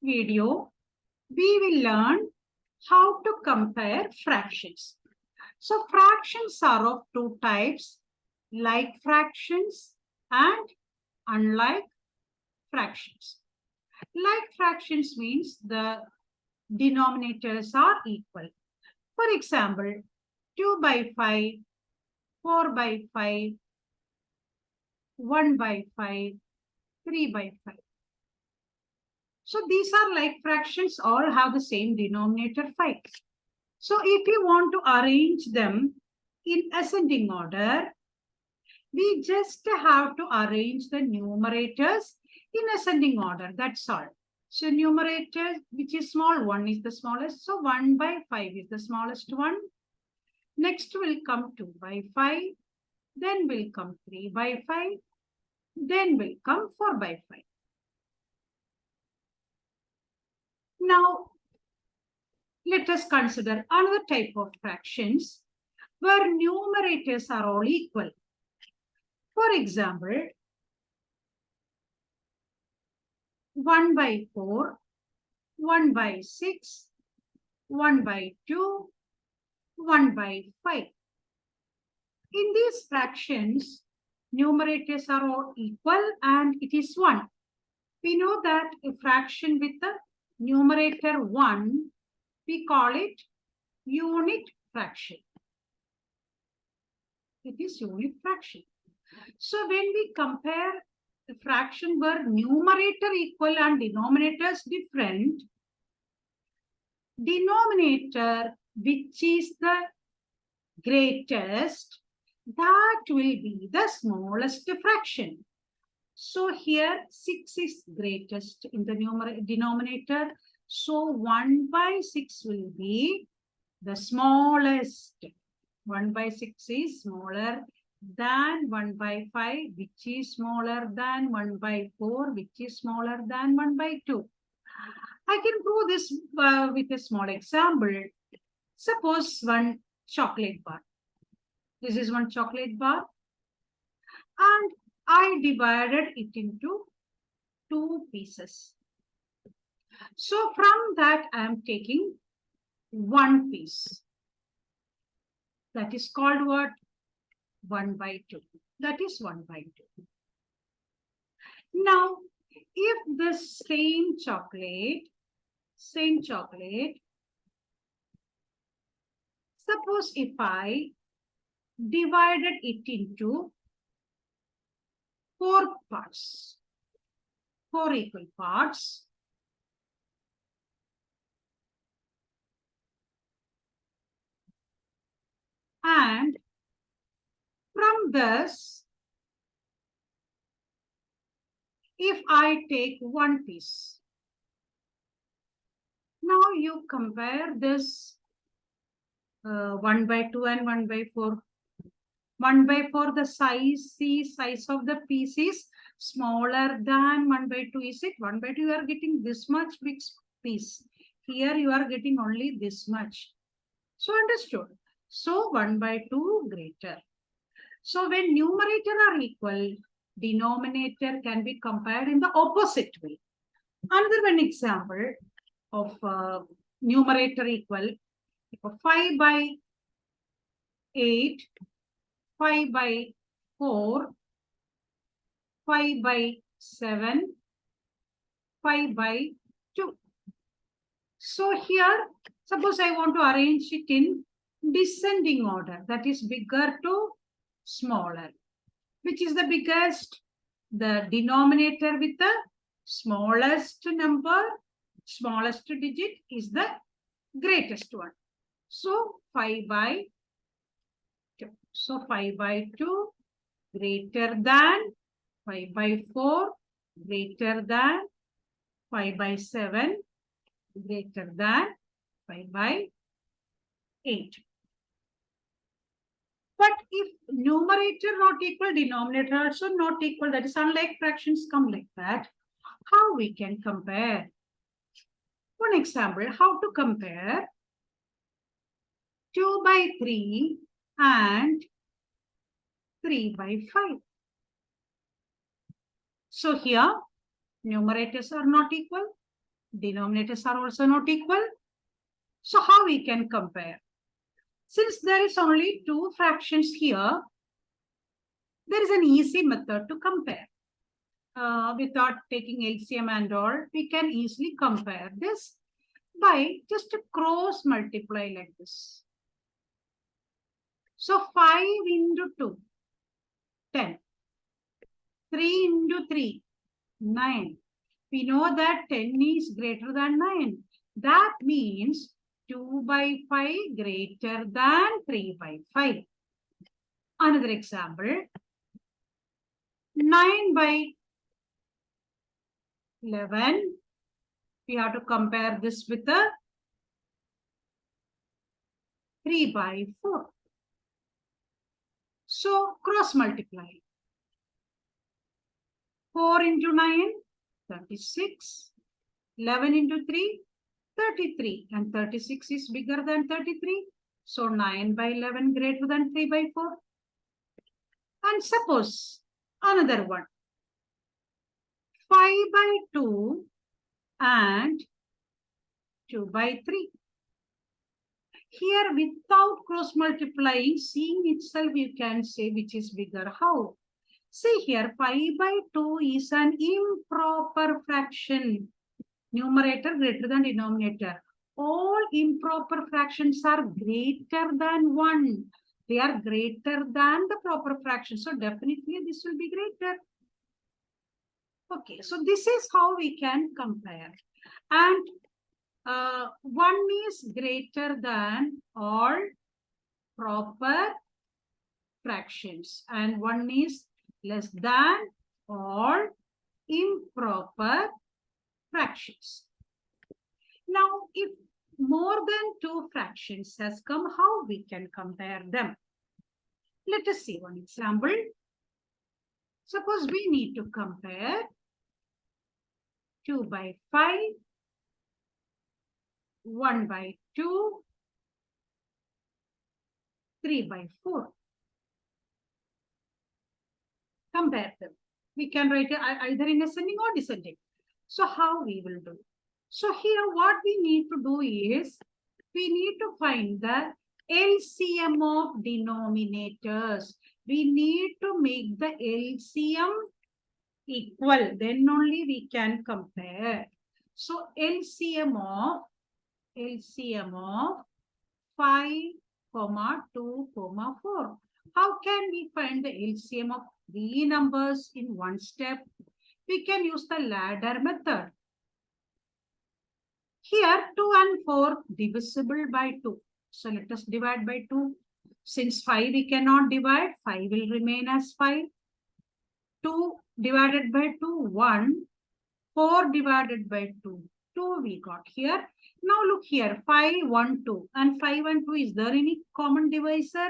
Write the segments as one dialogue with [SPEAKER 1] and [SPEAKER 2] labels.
[SPEAKER 1] video, we will learn how to compare fractions. So fractions are of two types, like fractions and unlike fractions. Like fractions means the denominators are equal. For example, 2 by 5, 4 by 5, 1 by 5, 3 by 5. So these are like fractions, all have the same denominator 5. So if you want to arrange them in ascending order, we just have to arrange the numerators in ascending order. That's all. So numerator, which is small, 1 is the smallest. So 1 by 5 is the smallest one. Next will come 2 by 5. Then will come 3 by 5. Then will come 4 by 5. Now, let us consider another type of fractions where numerators are all equal. For example, 1 by 4, 1 by 6, 1 by 2, 1 by 5. In these fractions, numerators are all equal and it is 1. We know that a fraction with the numerator 1, we call it unit fraction. It is unit fraction. So when we compare the fraction where numerator equal and denominators different, denominator which is the greatest, that will be the smallest fraction. So here 6 is greatest in the denominator. So 1 by 6 will be the smallest. 1 by 6 is smaller than 1 by 5, which is smaller than 1 by 4, which is smaller than 1 by 2. I can prove this with a small example. Suppose one chocolate bar. This is one chocolate bar. And I divided it into 2 pieces. So from that, I am taking 1 piece. That is called what? 1 by 2. That is 1 by 2. Now, if the same chocolate, suppose if I divided it into 4 parts, 4 equal parts, and from this, if I take 1 piece, now you compare this 1 by 2 and 1 by 4. 1 by 4, the size of the piece is smaller than 1 by 2. Is it? 1 by 2, you are getting this much big piece. Here you are getting only this much. So understood. So 1 by 2 greater. So when numerator are equal, denominator can be compared in the opposite way. Another one example of numerator equal, 5 by 8, 5 by 4, 5 by 7, 5 by 2. So here, suppose I want to arrange it in descending order, that is bigger to smaller. Which is the biggest? The denominator with the smallest number, smallest digit is the greatest one. So 5 by 2. So 5 by 2 greater than 5 by 4, greater than 5 by 7, greater than 5 by 8. But if numerator not equal, denominator also not equal, that is unlike fractions come like that, how we can compare? One example, how to compare 2 by 3 and 3 by 5. So here, numerators are not equal, Denominators are also not equal. So how we can compare? Since there is only two fractions here, there is an easy method to compare. Without taking LCM and all, we can easily compare this by just a cross multiply like this. So 5 into 2, 10. 3 into 3, 9. We know that 10 is greater than 9. That means 2 by 5 greater than 3 by 5. Another example, 9 by 11. We have to compare this with a 3 by 4. So cross multiply. 4 into 9, 36. 11 into 3, 33. And 36 is bigger than 33. So 9 by 11 greater than 3 by 4. And suppose another one. 5 by 2 and 2 by 3. Here, without cross multiplying, seeing itself, you can say which is bigger. How? See here, 5 by 2 is an improper fraction. Numerator greater than denominator. All improper fractions are greater than 1. They are greater than the proper fraction. So definitely this will be greater. Okay, so this is how we can compare. And 1 is greater than all proper fractions and 1 is less than all improper fractions. Now, if more than 2 fractions has come, how we can compare them? Let us see one example. Suppose we need to compare 2 by 5, 1 by 2, 3 by 4. Compare them. We can write it either in ascending or descending. So how we will do? So here what we need to do is, we need to find the LCM of denominators. We need to make the LCM equal. Then only we can compare. So LCM of 5, 2, 4. How can we find the LCM of three numbers in one step? We can use the ladder method. Here 2 and 4 divisible by 2. So let us divide by 2. Since 5 we cannot divide, 5 will remain as 5. 2 divided by 2, 1. 4 divided by 2, 2 we got here. Now look here, 5, 1, 2. And 5 and 2, is there any common divisor?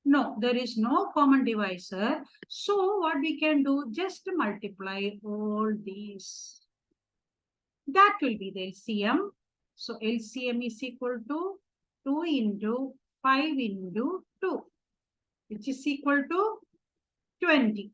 [SPEAKER 1] No, there is no common divisor. So what we can do, just multiply all these. That will be the LCM. So LCM is equal to 2 into 5 into 2, which is equal to 20.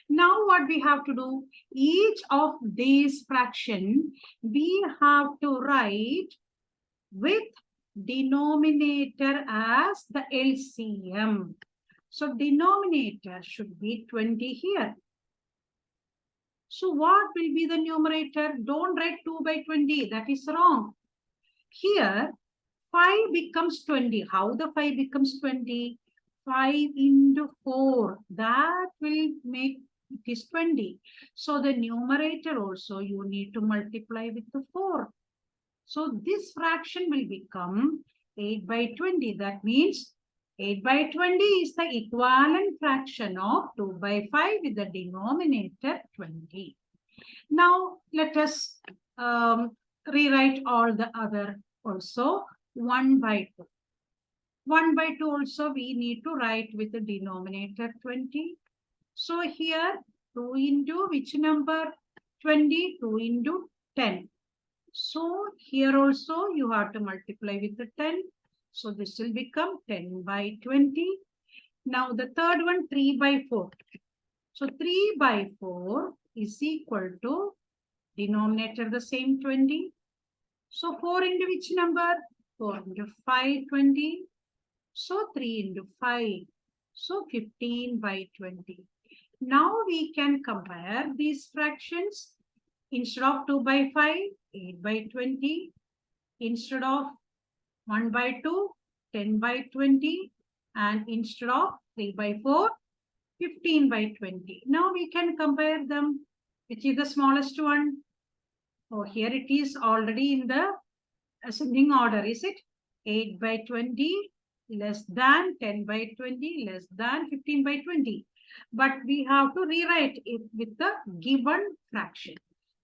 [SPEAKER 1] Now what we have to do, each of these fraction, we have to write with denominator as the LCM. So denominator should be 20 here. So what will be the numerator? Don't write 2 by 20. That is wrong. Here, 5 becomes 20. How the 5 becomes 20? 5 into 4. That will make it is 20. So the numerator also you need to multiply with the 4. So this fraction will become 8 by 20. That means 8 by 20 is the equivalent fraction of 2 by 5 with the denominator 20. Now let us rewrite all the other also. 1 by 2. 1 by 2 also we need to write with the denominator 20. So here 2 into which number? 20, 2 into 10. So here also you have to multiply with the 10. So this will become 10 by 20. Now the third one, 3 by 4. So 3 by 4 is equal to denominator the same 20. So 4 into which number? 4 into 5, 20. So 3 into 5. So 15 by 20. Now we can compare these fractions. Instead of 2 by 5, 8 by 20. Instead of 1 by 2, 10 by 20. And instead of 3 by 4, 15 by 20. Now we can compare them. Which is the smallest one? Oh, here it is already in the ascending order, is it? 8 by 20 less than 10 by 20 less than 15 by 20. But we have to rewrite it with the given fraction.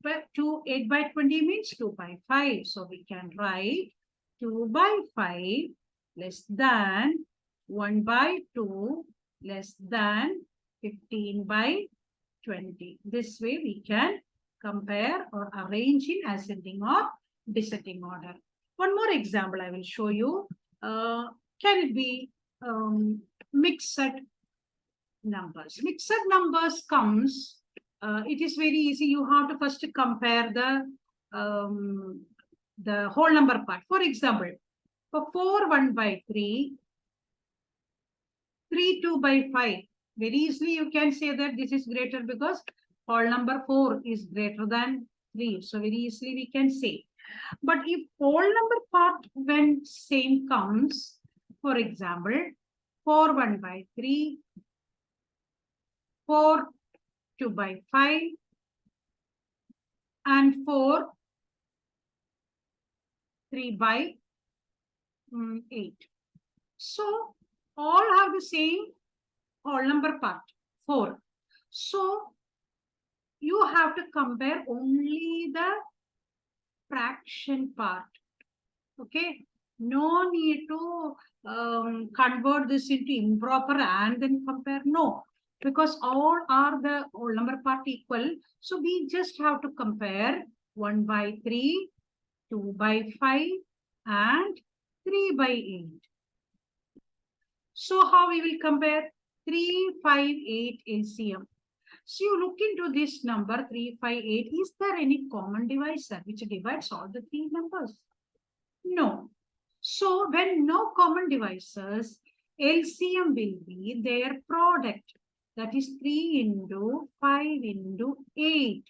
[SPEAKER 1] But 8 by 20 means 2 by 5. So we can write 2 by 5 less than 1 by 2 less than 15 by 20. This way we can compare or arrange in ascending or descending order. One more example I will show you. Can it be mixed numbers? Mixed numbers comes, it is very easy. You have to first compare the whole number part. For example, for 4, 1 by 3, 3, 2 by 5. Very easily you can say that this is greater because whole number 4 is greater than 3. So very easily we can say. But if whole number part when same comes, for example, 4, 1 by 3, 4, 2 by 5, and 4, 3 by 8. So all have the same whole number part, 4. So you have to compare only the fraction part. Okay, no need to convert this into improper and then compare. No, because all are the whole number part equal. So we just have to compare 1 by 3, 2 by 5, and 3 by 8. So how we will compare? 3, 5, 8 LCM. So you look into this number 3, 5, 8. Is there any common divisor which divides all the three numbers? No. So when no common divisors, LCM will be their product. That is 3 into 5 into 8.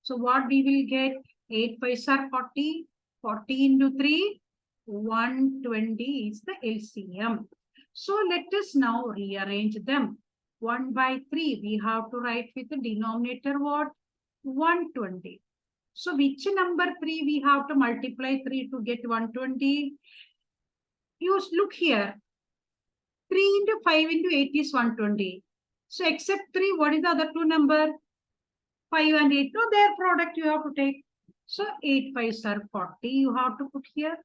[SPEAKER 1] So what we will get? 8 5s are 40. 40 into 3, 120 is the LCM. So let us now rearrange them. 1 by 3, we have to write with the denominator what? 120. So which number 3 we have to multiply 3 to get 120? You look here. 3 into 5 into 8 is 120. So except 3, what is the other two number? 5 and 8. No, their product you have to take. So 8 5s are 40 you have to put here.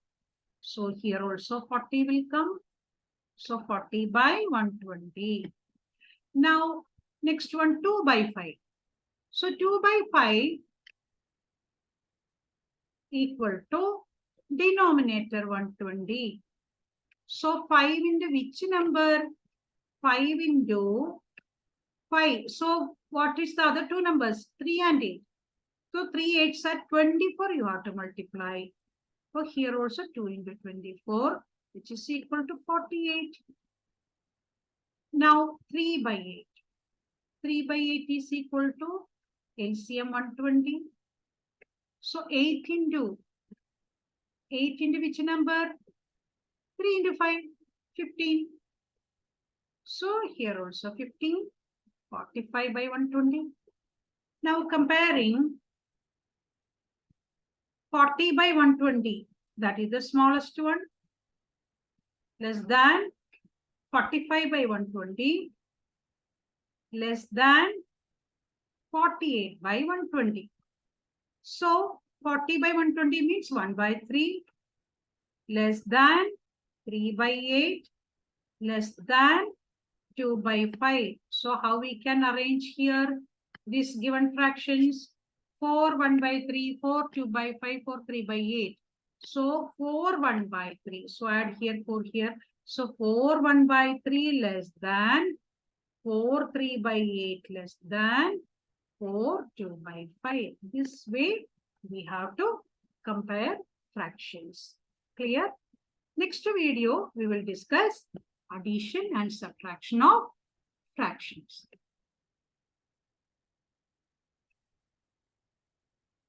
[SPEAKER 1] So here also 40 will come. So 40 by 120. Now next one 2 by 5. So 2 by 5 equal to denominator 120. So 5 into which number? 5 into 5. So what is the other two numbers? 3 and 8. So 3 8s are 24 you have to multiply. So here also 2 into 24 which is equal to 48. Now 3 by 8. 3 by 8 is equal to LCM 120. So 8 into which number? 3 into 5, 15. So here also 15, 45 by 120. Now comparing 40 by 120, that is the smallest one, less than 45 by 120, less than 48 by 120. So 40 by 120 means 1 by 3, less than 3 by 8, less than 2 by 5. So how we can arrange here these given fractions? 4 1 by 3, 4 2 by 5, 4 3 by 8. So 4 1 by 3. So add here 4 here. So 4 1 by 3 less than 4 3 by 8 less than 4 2 by 5. This way we have to compare fractions. Clear? Next video, we will discuss addition and subtraction of fractions.